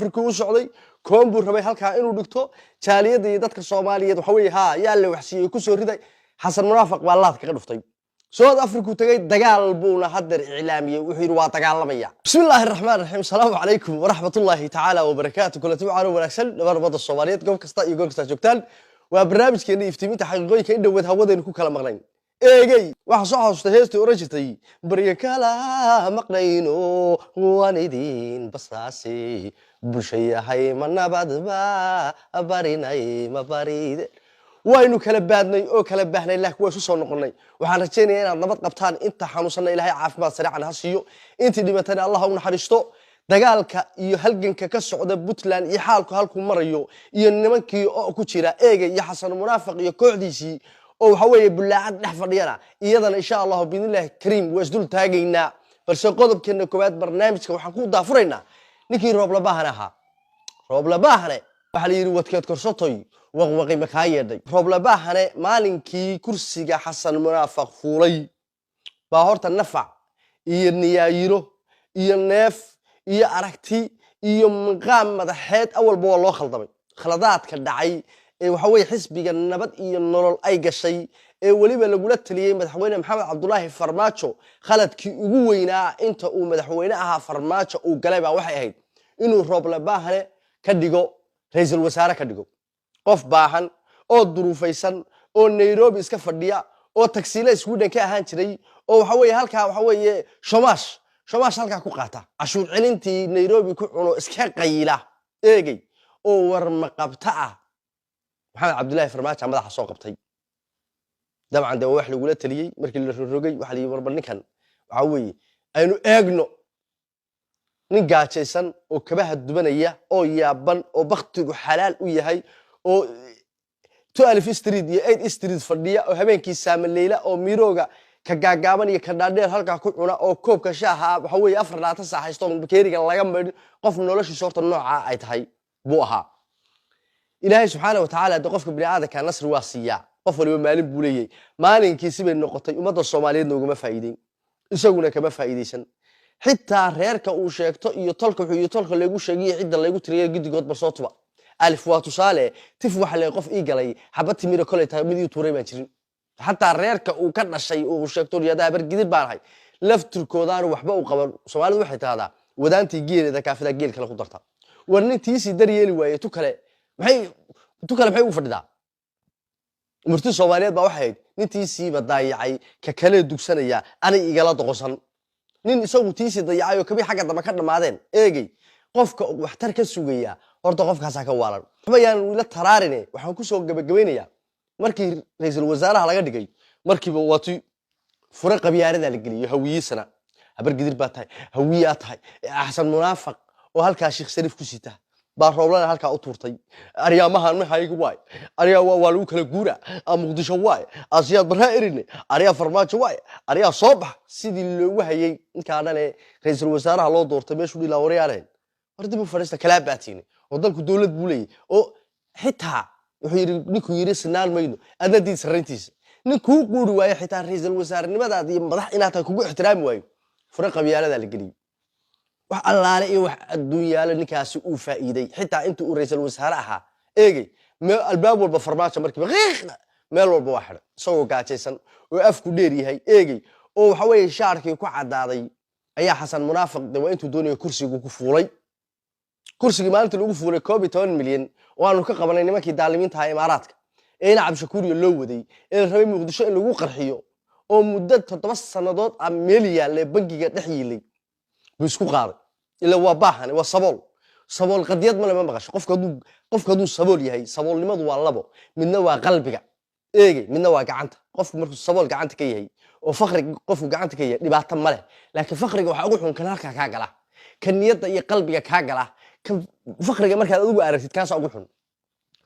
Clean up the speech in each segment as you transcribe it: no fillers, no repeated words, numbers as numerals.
afrika u socday koonbur rabay halka inuu dhigto jaaliyada iyo dadka Soomaaliyeed waxa weeye yaa la waxsiiyay ku soo riday xasan munaafiq waa laad kaga dhuftay South Africa tagay dagaal buuna hadar iclaamiyay wuxuu yiri waa dagaalamaya bismillaahir rahmaanir rahiim salaamu alaykum wa rahmatullaahi ta'ala wa barakaatuh kulatu waanu wanaagsan nabadda Soomaaliyeed goob kasta iyo goor kasta joogtaan waa barnaamijkeena iftiiminta xaqiiqooyinka in dhawaad hawadeen ku kala maqnayn eegay waxa soo xasuustay heestii oran jirtay bariga kala maqnayno waan idin basaasi bushayahay manabadba barinay ma baride waynu kala baadnay oo kala baahnay laakiin way soo noqonay waxaan rajaynayaa inaad nabad qabtaan inta xanuunsanay ilaahay caafimaad sariican ha siiyo intii dhimatana Allah u naxariisto dagaalka iyo halganka ka socda Puntland iyo xaalku halku marayo iyo nimankii oo ku jira eega iyo xasan munaafiq iyo kooxdiisii oo waxa weeye bulaacad dhex fadhiyana iyadana insha Allah biidnillah kariim wasdul taagayna balse qodobkeena koowaad barnaamijka waxaan ku daafuraynaa ninkii roob la baahana waxa la yiri wadkeed korsatoy waqwaqi makaayday roob la baahane maalinkii kursiga xasan munaafiq fuulay baa horta nafac iyo niyaayiro iyo neef iyo aragti iyo maqaam madaxeed awalba waa loo khaldamay khaladaadka dhacay ee waxa weeye xisbiga nabad iyo nolol ay gashay ee waliba lagu la taliyay madaxweyne Maxamed Cabdullaahi Farmaajo khaladkii ugu weynaa inta uu madaxweyne ahaa Farmaajo uu galay baa waxay ahayd inuu roob la baahane ka dhigo ra'iisul wasaare ka dhigo qof baahan oo duruufaysan oo Nairobi iska fadhiya oo taksiile Sweden ka ahaan jiray oo waxa weeye halka waxa weeye Shomaash halka ku qaata cashuur celintii Nairobi ku cuno iska qayila eegay oo war ma qabta ah Maxamed Cabdullaahi Farmaajo madaxa soo qabtay dabcan de wax lagu la taliyay markii la rogay waxa la warbar ninkan waxa weeye aynu eegno nin gaajaysan oo kabaha dubanaya oo yaaban oo waqtigu xalaal u yahay oo 12 street iyo 8 street fadhiya oo habeenkii saamaleeyla oo mirooga ka gaagaaban iyo ka dhaadheer halka ku cuna oo koobka shaaha waxa weeye 4 saac haysto bakeeriga laga meedho qof noloshiisa horta nooca ay tahay buu ahaa ilaahay subxaanahu wa ta'ala qofka bini'aadamka nasr waasiya qof waliba maalin buu leeyahay maalinkiisa bay noqotay ummadda Soomaaliyeed nooguma faa'iideyn isaguna kama faa'iideysan xitaa reerka uu sheegto iyo tolka lagu sheegay cidda lagu tiriyay gidigood barsootuba alif waa tusaale tif waxa la qof ii galay xabad miro kale tahay mid uu tuuray baan jirin hatta reerka uu ka dhashay uu sheegto riyada bar gidib baan hay laftirkoodaan waxba u qaban Soomaalidu waxay taada wadaantii geelida kaafida geel kale ku darta warnintiisi daryeeli waayay tu kale maxay u fadhidaa murti Soomaaliyeed baa waxay nintiisi badaayacay ka kale dugsanaya anay igala doqosan nin isagu tiisi dayacayo kabi xagga dama ka dhamaadeen eegay qofka waxtar ka sugaya horta qofkaas ka waalan waxbayaan la taraarine waxaan ku soo gabagabeynaya markii ra'iisul wasaaraha laga dhigay markiiba waati fure qabyaalada la galiyo hawiyiisana habar gidir baa tahay hawiya tahay xasan munaafiq oo halka Sheekh Sharif ku sita baa rooblana halka u turtay aryaamahan ma haygu waay aryaa waa lagu kala guura Muqdisho waay Aasiyaad baraa irine aryaa Farmaajo waay aryaa soo bax sidii loogu hayay inka dhane ra'iisul wasaaraha loo doortay meeshu dhila wariyaan hordibu fariista kala baatiine oo dalku dawlad buu leeyahay oo xitaa wuxuu yiri ninku yiri sanaan mayno adadii sarintiisa ninku quuri waaya xitaa ra'iisul wasaarenimadaada iyo madax inaad kugu ixtiraami waayo fure qabyaalada la galiyo wax allaale iyo wax adduunyaale ninkaasi uu faa'iiday xitaa inta uu ra'iisul wasaare ahaa eegay meel albaab walba Farmaajo markii qiiqna meel walba waa xidhan isagoo gaajaysan oo afku dheer yahay eegay oo waxa weeye shaarkii ku cadaaday ayaa xasan munaafiq waa intuu doonayo kursiga ku fuulay kursiga maalinta lagu fuulay 12 milyan oo aanu ka qabanay nimankii daalimiinta ah Imaaraadka ee Nacab Shakuuriyo loo waday ee rabay Muqdisho in lagu qarxiyo oo muddo 7 sanadood am meel yaale bangiga dhex yiilay buu isku qaaday ila waa baahan waa sabool qadiyad ma lama maqasho qofka duu sabool yahay saboolnimadu waa labo midna waa qalbiga eegay midna waa gacanta qofku markuu sabool gacanta ka yahay oo faqriga qofku gacanta ka yahay dhibaato ma leh laakiin faqriga waxa ugu xun kan halka ka gala kan niyada iyo qalbiga ka gala kan faqriga markaad adigu aragtid kaas ugu xun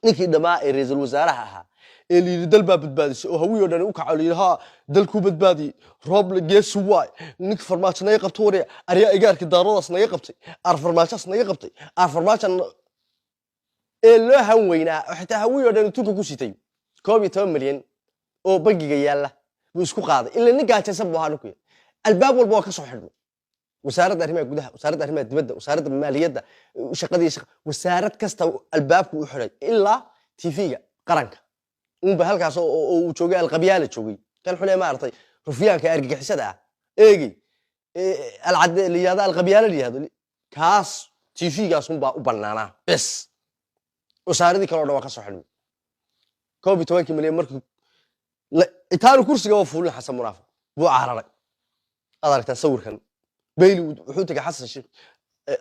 ninkii dhamaa ee ra'iisul wasaaraha ahaa ee liiri dalba badbaadisay oo hawiyo dhan u kacaliyaha dalku badbaadi roob la geesu waay nik Farmaajo naga qabto wari ariya igaarka daarodas naga qabtay Farmaajo naga qabtay Farmaajo ee loo han weynaa xitaa hawiyo dhan tunka ku sitay 12 milyan oo bangiga yaala buu isku qaaday ila nin gaajaysan buu ahaa ku albaab walba ka soo xidhmay wasaaradda arrimaha gudaha wasaaradda arrimaha dibadda wasaaradda maaliyadda shaqadii wasaarad kasta albaabku u xiray ilaa TV-ga qaranka unba halkaas oo uu joogay alqabyaala joogay kan xulay maartay rufiyaanka argagixisada ah eegi alcad liyada alqabyaala liyada kaas TV-gaas unba u banaana bes wasaaradii kale oo dhan waa ka soo xidhmay 12 milyan markii itaanu kursiga oo fuulin xasan munaafiq buu cararay adarta sawirkan bayli wuxuu tagay xasan sheekh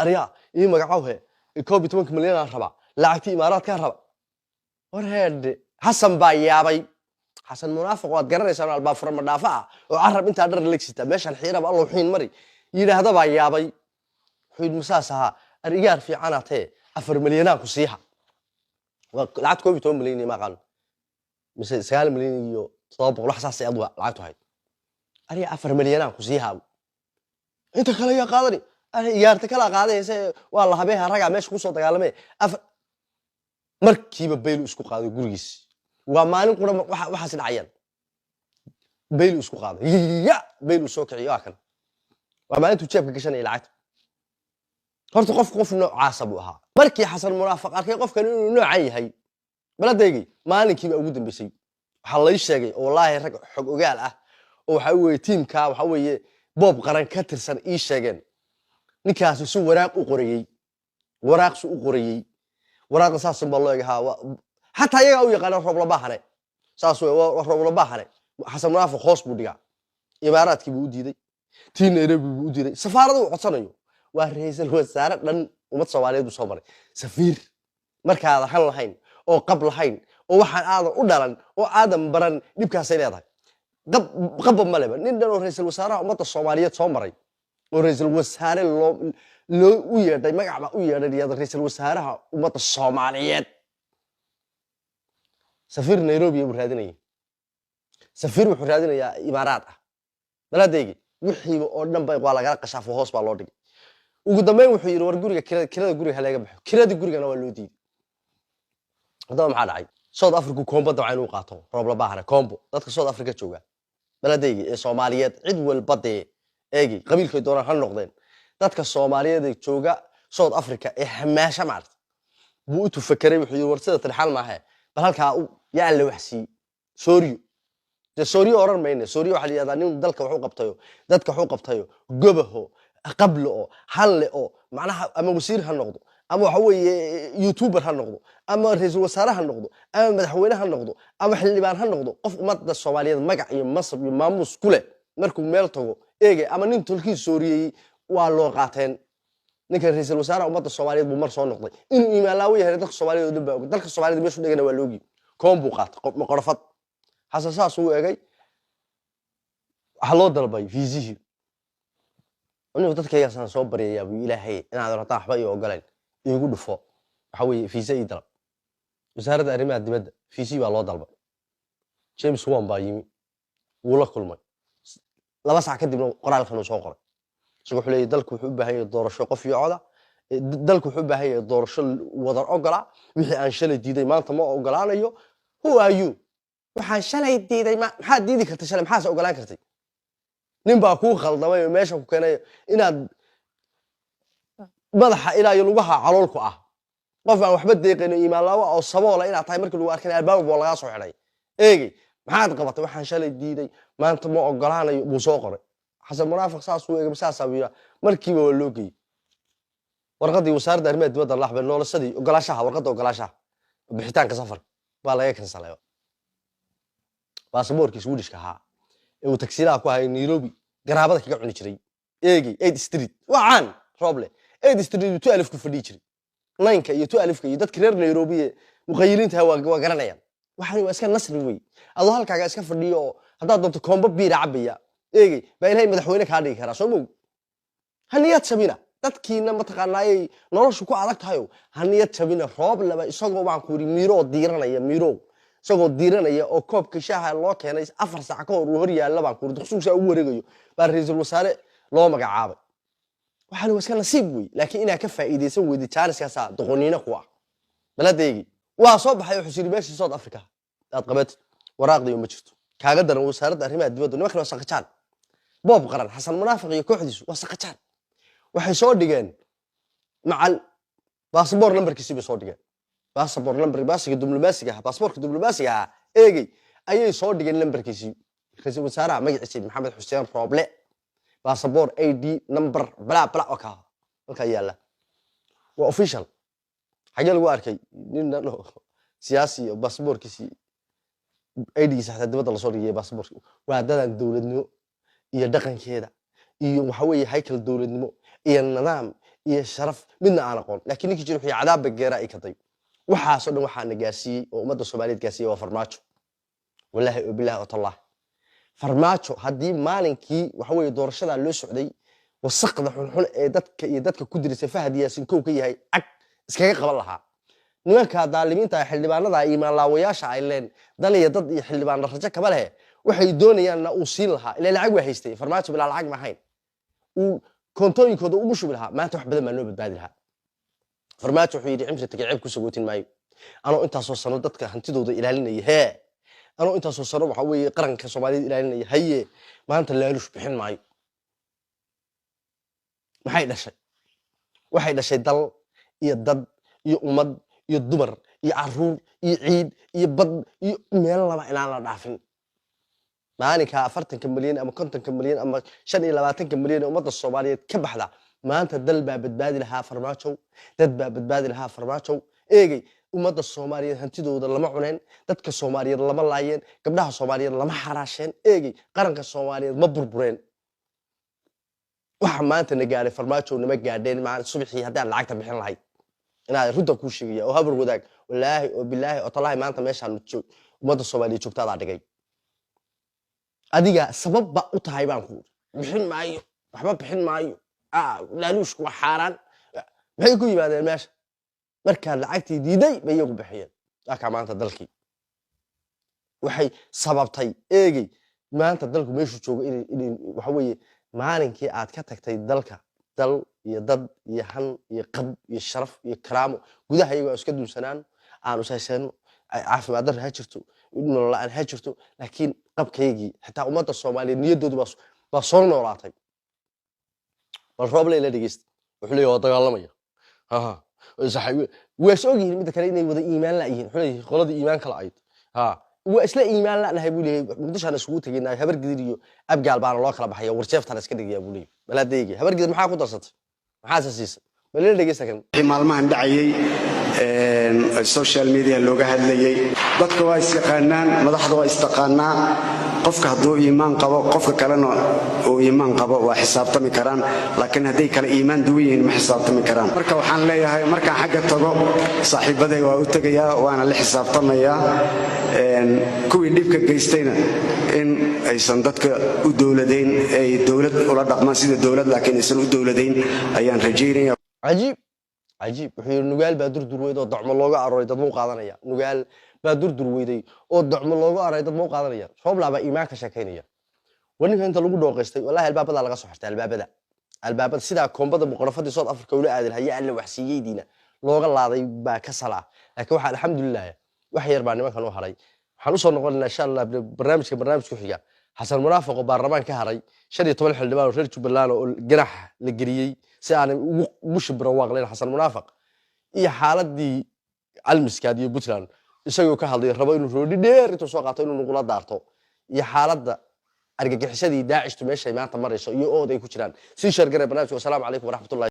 ariya ii magacaw he 12 milyan aan raba lacagtii imaaraadka raba warheed xasan baa yaabay xasan munaafiq waad garanaysaa albaab farma dhaafa oo carab inta dhar leegsita meeshan xiiraba allah xiin mari yiraahdo baa yaabay xuud musaasaha ariyaar fiicanaatee 4 milyan ku siiha lacag 12 milyan ma qan mise 9 milyan iyo 700 wax saas ay adwa lacagtu hayd ariya 4 milyan ku siiha inta kale ya qaadani yaarta kala qaadaysa waa la habeeha raga meesha ku soo dagaalamay markiiba baylu isku qaaday gurigiis waa maalin qura waxa dhacayaan baylu isku qaaday ya baylu soo kiciyo kan waa maalintu jeebka gashanay lacag horta qof noocaas buu ahaa markii xasan munaafiq arkay qofkan inuu noocan yahay baladeegay maalinkiiba ugu dambeysay waxa la sheegay oo wallaahi rag xog ogaal ah oo waxa weeye tiimka waxa weeye boob qaran ka tirsan ii sheegeen ninkaas si waraaq u qorayay waraaq saas baa loo yahay hatta iyaga u yaqaan roob la baahane saas waa roob la baahane xasan munaafiq hoos buu dhigaa imaaraadkii buu u diiday tii Nairobi buu u diiday safaaradu u codsanayo waa ra'iisul wasaare dhan ummad Soomaaliyeed u soo maray safiir markaad han lahayn oo qab lahayn oo waxaan aadan u dhalan oo aadan baran dibkaas ay leedahay qab ma leba nin dhan oo ra'iisul wasaaraha ummadda Soomaaliyeed soo maray oo ra'iisul wasaare loo u yeedhay magac ba u yeedhay ra'iisul wasaaraha ummadda Soomaaliyeed safiir Nairobi buu raadinayay safiir wuxuu raadinayaa imaaraad ah baladeegi wixii oo dhan bay waa laga qashaafo hoos baa loo dhigay ugu dambeyn wuxuu yiri war guriga kirada guriga laga baxo kirada gurigana waa loo diiday hadaba maxaa dhacay South Africa kombo dabcan uu qaato roob la baahna kombo dadka South Africa jooga baladeegi ee Soomaaliyeed cid walba eegi qabiilkay doonaan ha noqdeen dadka Soomaaliyeed ee jooga South Africa ee hamaasha maarta buu u tufakaray wuxuu yiri war sida tarxal maaha bal halka yaa la waxsi Sooriyo oran mayne Sooriyo waxa la yiraahdaa nin dalka wuxuu qabtayo dadka wuxuu qabtayo gobaho qablo oo halle oo macnaha ama wasiir ha noqdo ama waxa weeye YouTuber ha noqdo ama ra'iisul wasaare ha noqdo ama madaxweyne ha noqdo ama xildhibaan ha noqdo qof ummadda Soomaaliyeed magac iyo masab iyo maamuus ku leh markuu meel tago eege ama nin tulkii Sooriyay waa loo qaateen ninka ra'iisul wasaare ummadda Soomaaliyeed buu mar soo noqday inuu iimaalaw yahay dadka Soomaaliyeed oo dhanba dalka Soomaaliyeed meeshu dhigana waa loogi kombo qaatay qof qorfad xasaas uu eegay waxa loo dalbay fiisihi inuu dadkayga san soo bariyay abu ilaahay inaad rabtaa waxba iyo ogoleen igu dhufo waxa weeye fiisa ii dalb wasaaradda arrimaha dibadda fiisi baa loo dalbay James Wan baa yimi wuu la kulmay 2 saac kadib qoraalkan uu soo qoray wuxuu leeyahay dalku wuxuu u baahan yahay doorasho qof iyo cod dalku wuxuu u baahan yahay doorasho wadar ogola wixii aan shalay diiday maanta ma ogolaanayo who are you waxaan shalay diiday maxaa diidi kartay shalay maxaa ogolaan kartay nin baa ku khaldamay oo meesha ku keenay inaad madaxa ilaa iyo lugaha caloolku ah qof aan waxba deeqayno iimaan laawa oo saboola inaad tahay markii lagu arkay albaab boo laga soo xidhay eegi maxaad qabatay waxaan shalay diiday maanta ma ogolaanayo buu soo qoray xasan munaafiq saas uu eegay saas abiya markiiba waa loo geeyay warqadii wasaaradda arrimaha dibadda la xabay noloshadii ogolaashaha warqadda ogolaashaha bixitaanka safar baa laga kansalay baasaboorkii Swedish ka ahaa ee uu taksiilaha ku hayay Nairobi garaabada kaga cuni jiray eegi 8 street waxaan roble 8 street 12 ku fadhi jiray 9ka iyo 12ka iyo dadka reer Nairobi ee muqayiliinta waa garanayaan waxaan waa iska nasri way adoo halkaaga iska fadhiyo hadaad doonto kombo biir cabaya eegi baa ilaahay madaxweyne ka dhigi kara soo moog haniyad sabina dadkiina ma taqaanaayay noloshu ku adag tahay haniyad sabina roob laba isagoo baan ku yiri miiro diiranaya miiro isagoo diiranaya oo koobka shaaha loo keenay 4 saac ka hor hor yaala baan ku duqsuusa u wareegayo baa ra'iisul wasaare loo magacaabay waxaan waa iska nasiib way laakiin ina ka faa'iideysan weydii jaaniskaas doqoniina ku ah baladeegi waa soo baxay wuxuu yiri meeshii South Africa aad qabat waraaqdii uma jirto kaaga daran wasaaradda arrimaha dibadda nimanka waa saqajaan boob qaran xasan munaafiq iyo kooxdiisu waa saqajaan waxay soo dhigeen macal baasaboor lambarkiisii bay soo dhigeen baasaboor lambar baasiga diblomaasiga ah baasaboorka diblomaasiga ah eegay ayay soo dhigeen lambarkiisii ra'iisul wasaaraha magaciisa maxamed xuseen rooble baasaboor ID number bla bla okay halka yaala waa official xagee lagu arkay nin siyaasi baasaboorkiisi ID saxda dibadda la soo dhigay baasaboorka waa dadan dawladnimo iyo dhaqankeeda iyo waxa weeye haykal dawladnimo iyo nidaam iyo sharaf midna aan aqoon laakiin ninkii jiray wixii cadaab geera ay ka tay waxaas oo dhan waxaa nagaasiyay oo ummadda Soomaaliyeed gaasiyay waa farmaajo wallahi oo billahi Allah farmaajo haddii maalinkii waxa weeye doorashada loo socday wasaqda xun ee dadka ku dirisay Fahad Yaasin kow ka yahay ag iskaga qaban lahaa nimanka daalimiinta xildhibaanada iimaan laawayaasha ay leen daliya dad iyo xildhibaan rajo kaba leh waxay doonayaan uu siin lahaa ilaa lacag waa haystay farmaajo bilaa lacag ma hayn uu kontooyinkooda ugu shubi lahaa maanta wax badan ma loo badbaadi lahaa farmaajo wuxuu yiri cimri tagayb ku sagootin maayo anoo intaas oo sano dadka hantidooda ilaalinaya hee anoo intaas oo sano waxa weeye qaranka Soomaaliyeed ilaalinaya haye maanta laalush bixin maayo waxay dhashay dal iyo dad iyo ummad iyo dumar iyo caruur iyo ciid iyo bad iyo meel laba inaan la dhaafin maalinka 40 milyan ama 50 milyan ama 25 milyan ummadda Soomaaliyeed ka baxda maanta dal baa badbaadi lahaa farmaajo dad baa badbaadi lahaa farmaajo eegay ummadda Soomaaliyeed hantidooda lama cuneen dadka Soomaaliyeed lama laayeen gabdhaha Soomaaliyeed lama xaraasheen eegay qaranka Soomaaliyeed ma burbureen waxa maanta nagaaray farmaajo nima gaadheen ma subaxii hadaan lacagta bixin lahayd inaad runta ku sheegaya oo habar wadaag wallaahi oo billaahi oo talaahi maanta meeshaan joog ummadda Soomaaliyeed joogtada dhigay adiga sababba u tahay baan ku bixin maayo waxba bixin maayo laaluushku waa xaaraan maxay ku yimaadeen meesha marka lacagtii diiday bay iyagu bixiyeen aka maanta dalkii waxay sababtay eegay maanta dalku meeshu joogo in waxa weeye maalinkii aad ka tagtay dalka dal iyo dad iyo han iyo qab iyo sharaf iyo karaamo gudaha iyagu iska dulsanaan aan u saaysan caafimaad dar ha jirto nolol aan ha jirto laakiin qabkaygii xitaa ummadda Soomaaliyeed niyadoodu baa soo noolaatay bal rooble ila dhigeyst wuxuu leeyahay dagaalamaya saxay wees ogyihiin mid kale inay wada iimaan la yihiin wuxuu leeyahay qolada iimaan kala ayd waa isla iimaan la nahay buu leeyahay muqdisho isugu tageynaa habar gidir iyo abgaal baan loo kala baxaya warjeeftan iska dhigayaa buu leeyahay balaadeeyay habar gidir maxaa ku darsatay maxaa siisay bal ila dhigeyst kan maalmahan dhacayay social media looga hadlayay dadka waa isqaanaan madaxda waa istaqaanaa qofka hadduu iimaan qabo qofka kalena oo iimaan qabo waa xisaabtami karaan laakiin haday kala iimaan duwayeen ma xisaabtami karaan marka waxaan leeyahay marka xagga tago saaxiibaday waa u tagayaa waana la xisaabtamayaa kuwii dhibka geystayna in aysan dadka u dawladeyn ay dawlad ula dhaqmaan sida dawlad laakiin aysan u dawladeyn ayaan rajaynayaa عجيب وحير نقال بادر درويد ودعم اللوجا أروي تدمو قادنيا نقال بادر درويدي ودعم اللوجا أروي تدمو قادنيا شوف لعبة إيمانك شكينيا وإنك أنت لو قدوا قستي والله الباب ده لقى صحت الباب ده سيدا كوم بدأ مقرفة دي صوت أفريقيا ولا عادل هي اللي وحسية دينا لوجا الله ضي بكسلة لكن واحد الحمد لله وحي يربعني ما كانوا هراي حنوصل نقول إن شاء الله برنامج كحية حسن مرافق وبرلمان كهراي شدي طول الحلبان وشريت بالله والجرح الجريي سأنا مش برواق لين حسن منافق إيه حالة دي المسكاد يبتلان يسوي كهذا الرباين ورودي دير تسوقاتين ونقول دارتو إيه حالة ده أرجع حسدي داعش تمشي مع تمر يسوي ده يكشران سيشر قريب ناس والسلام عليكم ورحمة الله